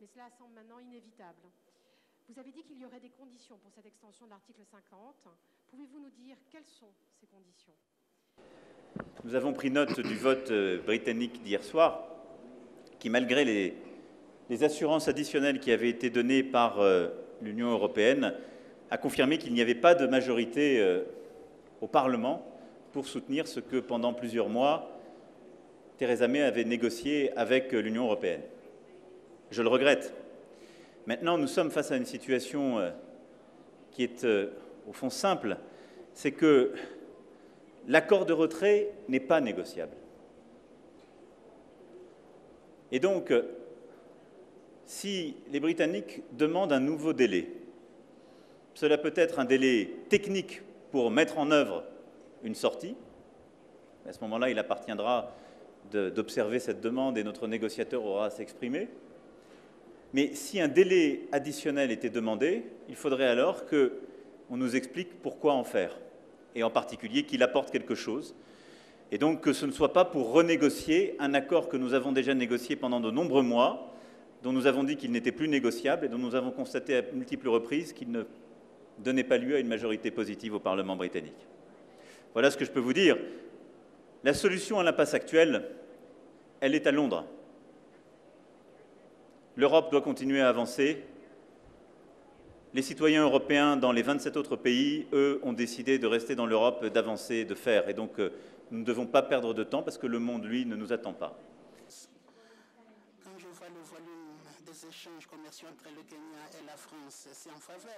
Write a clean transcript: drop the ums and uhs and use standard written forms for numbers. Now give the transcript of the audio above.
mais cela semble maintenant inévitable. Vous avez dit qu'il y aurait des conditions pour cette extension de l'article 50. Pouvez-vous nous dire quelles sont ces conditions? Nous avons pris note du vote britannique d'hier soir, qui, malgré les assurances additionnelles qui avaient été données par l'Union européenne, a confirmé qu'il n'y avait pas de majorité au Parlement pour soutenir ce que, pendant plusieurs mois, Theresa May avait négocié avec l'Union européenne. Je le regrette. Maintenant, nous sommes face à une situation qui est au fond simple, c'est que l'accord de retrait n'est pas négociable. Et donc, si les Britanniques demandent un nouveau délai, cela peut être un délai technique pour mettre en œuvre une sortie. À ce moment-là, il appartiendra d'observer cette demande et notre négociateur aura à s'exprimer. Mais si un délai additionnel était demandé, il faudrait alors qu'on nous explique pourquoi en faire, et en particulier qu'il apporte quelque chose, et donc que ce ne soit pas pour renégocier un accord que nous avons déjà négocié pendant de nombreux mois, dont nous avons dit qu'il n'était plus négociable et dont nous avons constaté à multiples reprises qu'il ne donnait pas lieu à une majorité positive au Parlement britannique. Voilà ce que je peux vous dire. La solution à l'impasse actuelle, elle est à Londres. L'Europe doit continuer à avancer. Les citoyens européens dans les 27 autres pays, eux, ont décidé de rester dans l'Europe, d'avancer, de faire. Et donc, nous ne devons pas perdre de temps parce que le monde, lui, ne nous attend pas. Quand je vois le volume des échanges commerciaux entre le Kenya et la France, c'est en faveur.